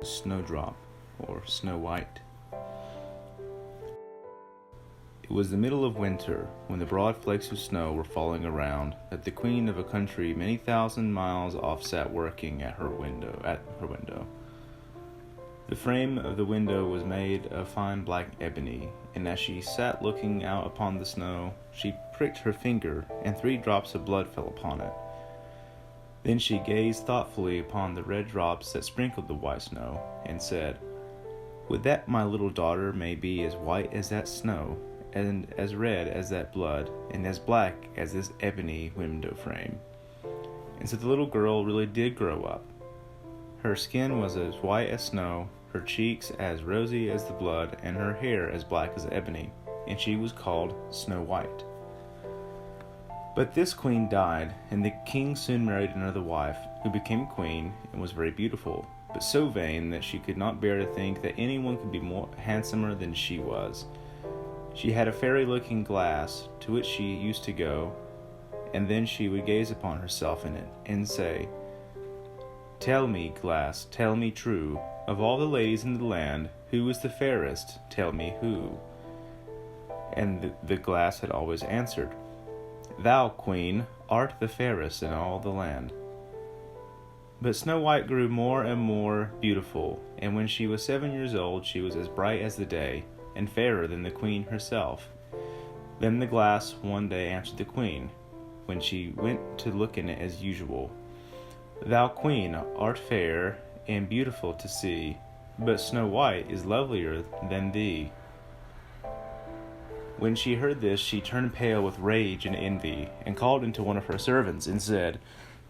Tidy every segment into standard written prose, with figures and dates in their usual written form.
Snowdrop, or Snow White. It was the middle of winter, when the broad flakes of snow were falling around, that the queen of a country many thousand miles off sat working at her window. The frame of the window was made of fine black ebony, and as she sat looking out upon the snow, she pricked her finger, and 3 drops of blood fell upon it. Then she gazed thoughtfully upon the red drops that sprinkled the white snow, and said, "Would that my little daughter may be as white as that snow, and as red as that blood, and as black as this ebony window frame." And so the little girl really did grow up. Her skin was as white as snow, her cheeks as rosy as the blood, and her hair as black as ebony, and she was called Snow White. But this queen died, and the king soon married another wife, who became queen and was very beautiful, but so vain that she could not bear to think that anyone could be more handsomer than she was. She had a fairy-looking glass, to which she used to go, and then she would gaze upon herself in it, and say, "Tell me, glass, tell me true, of all the ladies in the land, who is the fairest? Tell me who." And the glass had always answered, "Thou, queen, art the fairest in all the land." But Snow White grew more and more beautiful, and when she was 7 years old she was as bright as the day, and fairer than the queen herself. Then the glass one day answered the queen, when she went to look in it as usual, "Thou, queen, art fair and beautiful to see, but Snow White is lovelier than thee." When she heard this, she turned pale with rage and envy, and called into one of her servants, and said,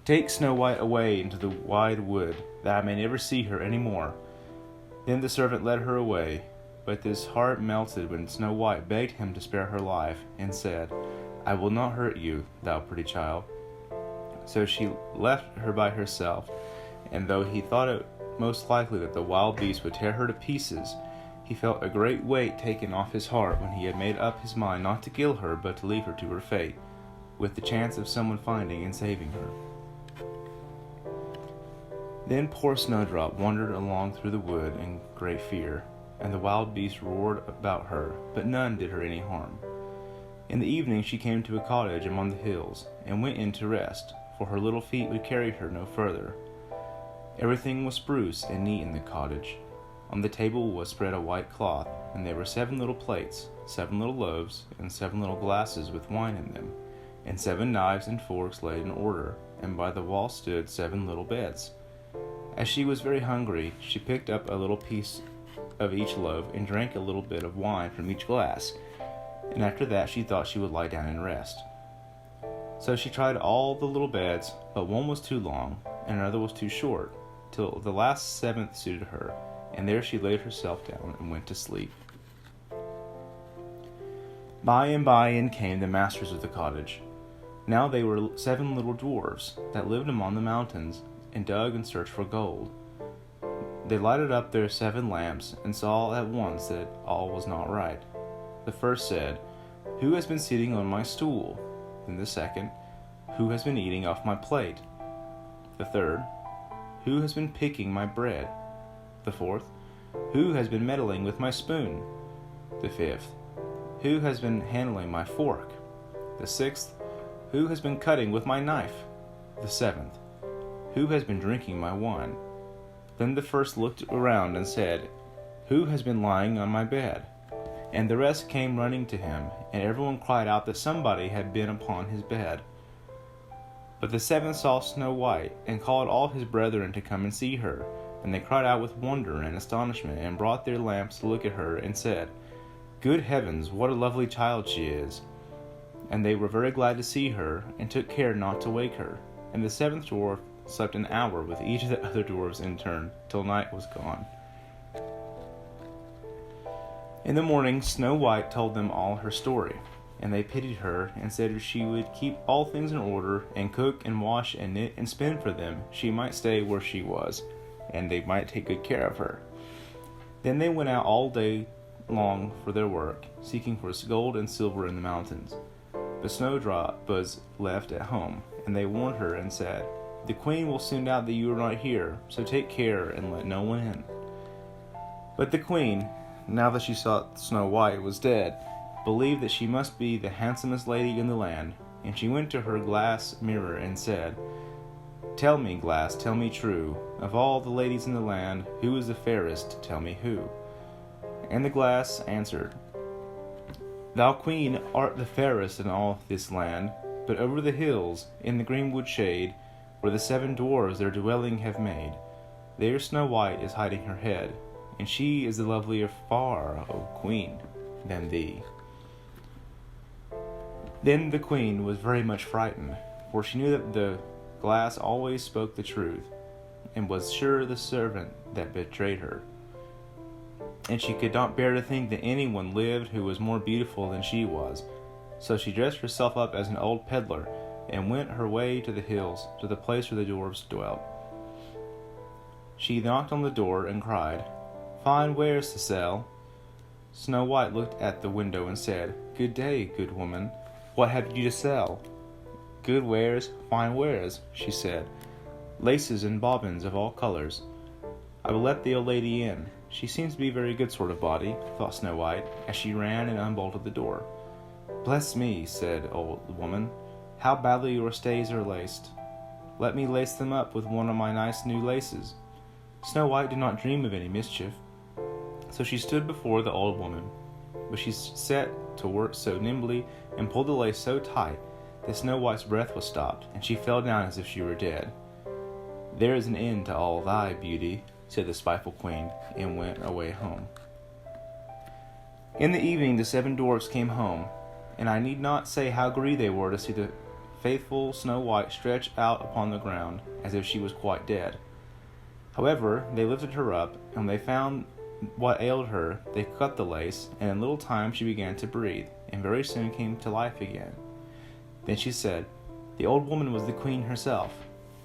"Take Snow White away into the wide wood, that I may never see her any more." Then the servant led her away, but his heart melted when Snow White begged him to spare her life, and said, "I will not hurt you, thou pretty child." So she left her by herself, and though he thought it most likely that the wild beast would tear her to pieces, he felt a great weight taken off his heart when he had made up his mind not to kill her but to leave her to her fate, with the chance of someone finding and saving her. Then poor Snowdrop wandered along through the wood in great fear, and the wild beasts roared about her, but none did her any harm. In the evening she came to a cottage among the hills, and went in to rest, for her little feet would carry her no further. Everything was spruce and neat in the cottage. On the table was spread a white cloth, and there were 7 little plates, 7 little loaves, and 7 little glasses with wine in them, and 7 knives and forks laid in order, and by the wall stood 7 little beds. As she was very hungry, she picked up a little piece of each loaf and drank a little bit of wine from each glass, and after that she thought she would lie down and rest. So she tried all the little beds, but one was too long, and another was too short, till the last 7th suited her, and there she laid herself down and went to sleep. By and by in came the masters of the cottage. Now they were 7 little dwarfs that lived among the mountains, and dug and searched for gold. They lighted up their 7 lamps, and saw at once that all was not right. The first said, "Who has been sitting on my stool?" Then the second, "Who has been eating off my plate?" The third, "Who has been picking my bread?" The fourth, "Who has been meddling with my spoon?" The fifth, "Who has been handling my fork?" The sixth, "Who has been cutting with my knife?" The seventh, "Who has been drinking my wine?" Then the first looked around and said, "Who has been lying on my bed?" And the rest came running to him, and everyone cried out that somebody had been upon his bed. But the 7 saw Snow White, and called all his brethren to come and see her. And they cried out with wonder and astonishment, and brought their lamps to look at her, and said, "Good heavens, what a lovely child she is!" And they were very glad to see her, and took care not to wake her. And the 7th dwarf slept an hour with each of the other dwarfs in turn, till night was gone. In the morning Snow White told them all her story, and they pitied her, and said if she would keep all things in order, and cook and wash and knit and spin for them, she might stay where she was, and they might take good care of her. Then they went out all day long for their work, seeking for gold and silver in the mountains. But Snowdrop was left at home, and they warned her and said, "The queen will soon doubt that you are not here, so take care and let no one in." But the queen, now that she saw Snow White was dead, believed that she must be the handsomest lady in the land, and she went to her glass mirror and said, "Tell me, glass, tell me true, of all the ladies in the land, who is the fairest? Tell me who." And the glass answered, "Thou, queen, art the fairest in all this land, but over the hills, in the greenwood shade, where the 7 dwarfs their dwelling have made, there Snow White is hiding her head, and she is the lovelier far, O queen, than thee." Then the queen was very much frightened, for she knew that the glass always spoke the truth, and was sure the servant that betrayed her. And she could not bear to think that anyone lived who was more beautiful than she was. So she dressed herself up as an old peddler, and went her way to the hills, to the place where the dwarfs dwelt. She knocked on the door and cried, "Fine wares to sell." Snow White looked at the window and said, "Good day, good woman. What have you to sell?" "Good wares, fine wares," she said, "laces and bobbins of all colors." "I will let the old lady in. She seems to be a very good sort of body," thought Snow White, as she ran and unbolted the door. "Bless me," said the old woman, "how badly your stays are laced. Let me lace them up with one of my nice new laces." Snow White did not dream of any mischief, so she stood before the old woman, but she set to work so nimbly and pulled the lace so tight that Snow White's breath was stopped, and she fell down as if she were dead. "There is an end to all thy beauty," said the spiteful queen, and went away home. In the evening the 7 dwarfs came home, and I need not say how grieved they were to see the faithful Snow White stretched out upon the ground, as if she was quite dead. However, they lifted her up, and when they found what ailed her, they cut the lace, and in a little time she began to breathe, and very soon came to life again. Then she said, "The old woman was the queen herself.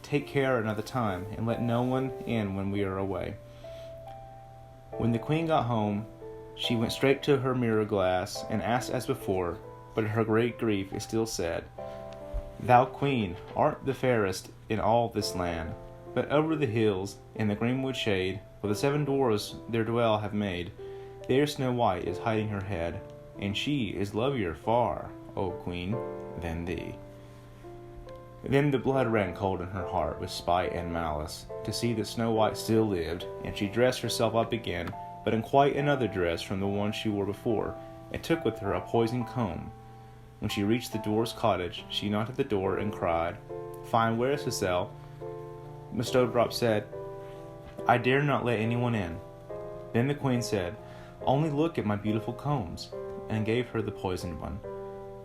Take care another time, and let no one in when we are away." When the queen got home, she went straight to her mirror glass, and asked as before, but in her great grief it still said, "Thou, queen, art the fairest in all this land, but over the hills, in the greenwood shade, where the 7 dwarfs their dwell have made, there Snow White is hiding her head, and she is lovelier far, O queen, than thee." Then the blood ran cold in her heart with spite and malice, to see that Snow White still lived, and she dressed herself up again, but in quite another dress from the one she wore before, and took with her a poisoned comb. When she reached the dwarf's cottage, she knocked at the door and cried, "Fine wares to sell." Snowdrop said, "I dare not let anyone in." Then the queen said, "Only look at my beautiful combs," and gave her the poisoned one.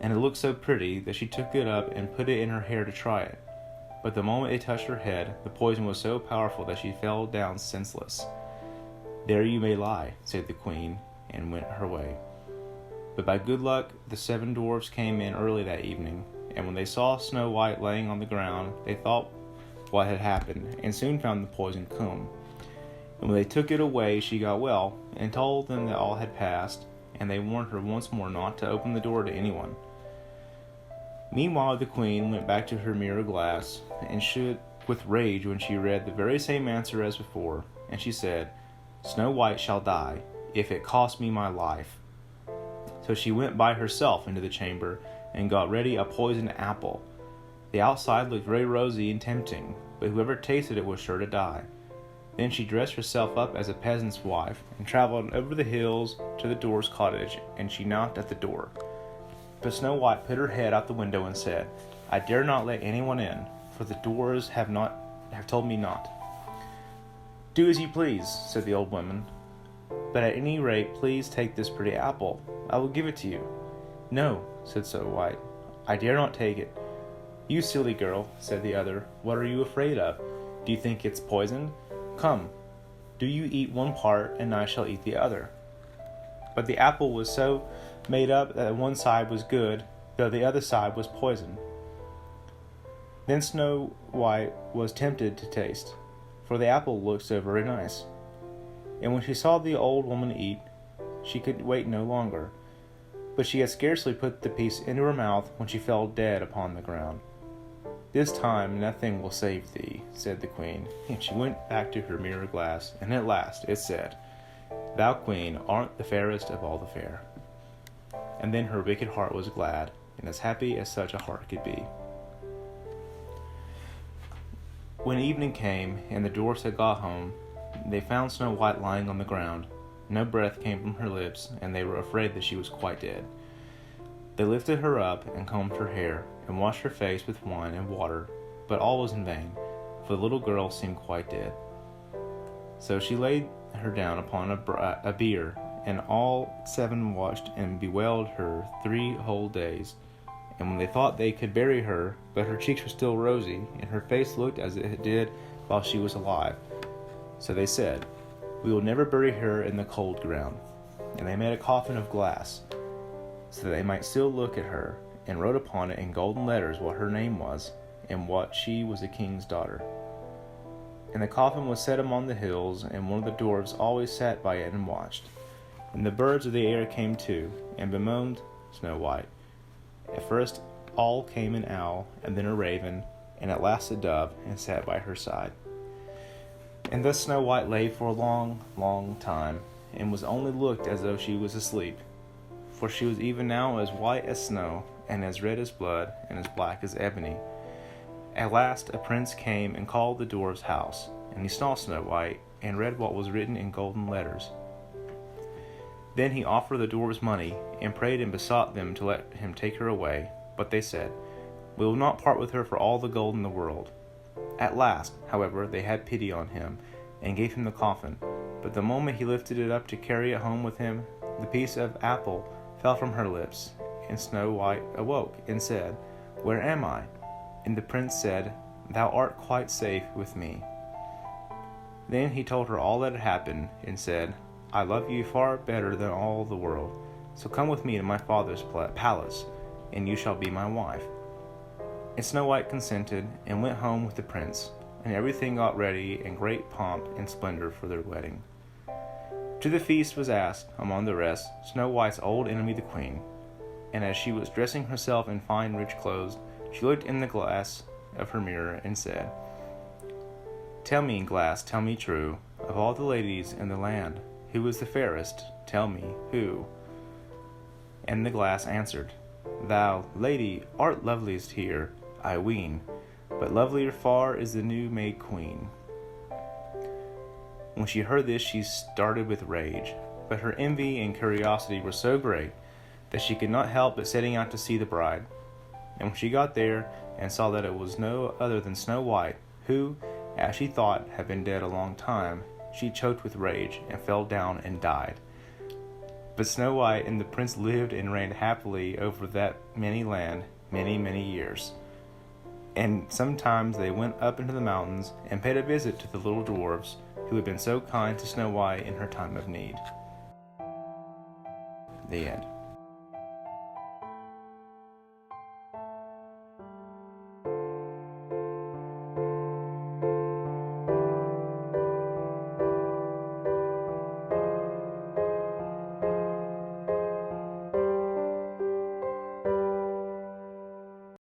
And it looked so pretty that she took it up and put it in her hair to try it. But the moment it touched her head, the poison was so powerful that she fell down senseless. "There you may lie," said the queen, and went her way. But by good luck, the 7 dwarfs came in early that evening, and when they saw Snow White laying on the ground, they thought what had happened, and soon found the poisoned comb. And when they took it away, she got well, and told them that all had passed, and they warned her once more not to open the door to anyone. Meanwhile the queen went back to her mirror glass, and shook with rage when she read the very same answer as before, and she said, "Snow White shall die, if it cost me my life." So she went by herself into the chamber, and got ready a poisoned apple. The outside looked very rosy and tempting, but whoever tasted it was sure to die. Then she dressed herself up as a peasant's wife, and traveled over the hills to the dwarf's cottage, and she knocked at the door. But Snow White put her head out the window and said, "I dare not let anyone in, for the dwarfs have told me not." "Do as you please," said the old woman, "but at any rate please take this pretty apple. I will give it to you." "No," said Snow White, "I dare not take it." "You silly girl," said the other, "what are you afraid of? Do you think it's poisoned? Come, do you eat one part, and I shall eat the other." But the apple was so made up that one side was good, though the other side was poisoned. Then Snow White was tempted to taste, for the apple looked so very nice. And when she saw the old woman eat, she could wait no longer. But she had scarcely put the piece into her mouth when she fell dead upon the ground. "This time nothing will save thee," said the queen, and she went back to her mirror glass, and at last it said, Thou, queen, art the fairest of all the fair. And then her wicked heart was glad, and as happy as such a heart could be. When evening came, and the dwarfs had got home, they found Snow White lying on the ground. No breath came from her lips, and they were afraid that she was quite dead. They lifted her up, and combed her hair, and washed her face with wine and water, but all was in vain, for the little girl seemed quite dead. So she laid her down upon a bier, and all 7 watched and bewailed her 3 whole days. And when they thought they could bury her, but her cheeks were still rosy, and her face looked as it did while she was alive, so they said, We will never bury her in the cold ground. And they made a coffin of glass, so that they might still look at her, and wrote upon it in golden letters what her name was, and what she was a king's daughter. And the coffin was set among the hills, and one of the dwarfs always sat by it and watched. And the birds of the air came too, and bemoaned Snow White. At first all came an owl, and then a raven, and at last a dove, and sat by her side. And thus Snow White lay for a long, long time, and was only looked as though she was asleep. For she was even now as white as snow, and as red as blood, and as black as ebony. At last a prince came and called the dwarf's house, and he saw Snow White, and read what was written in golden letters. Then he offered the dwarfs money, and prayed and besought them to let him take her away. But they said, We will not part with her for all the gold in the world. At last, however, they had pity on him, and gave him the coffin. But the moment he lifted it up to carry it home with him, the piece of apple fell from her lips, and Snow White awoke, and said, Where am I? And the prince said, Thou art quite safe with me. Then he told her all that had happened, and said, I love you far better than all the world, so come with me to my father's palace, and you shall be my wife. And Snow White consented, and went home with the prince, and everything got ready in great pomp and splendor for their wedding. To the feast was asked, among the rest, Snow White's old enemy the queen, and as she was dressing herself in fine rich clothes, she looked in the glass of her mirror, and said, Tell me, glass, tell me true, of all the ladies in the land, who is the fairest? Tell me, who? And the glass answered, Thou, lady, art loveliest here, I ween, but lovelier far is the new-made queen. When she heard this, she started with rage, but her envy and curiosity were so great that she could not help but setting out to see the bride. And when she got there, and saw that it was no other than Snow White, who, as she thought, had been dead a long time, she choked with rage, and fell down and died. But Snow White and the prince lived and reigned happily over that many land, many, many years. And sometimes they went up into the mountains, and paid a visit to the little dwarfs, who had been so kind to Snow White in her time of need. The end.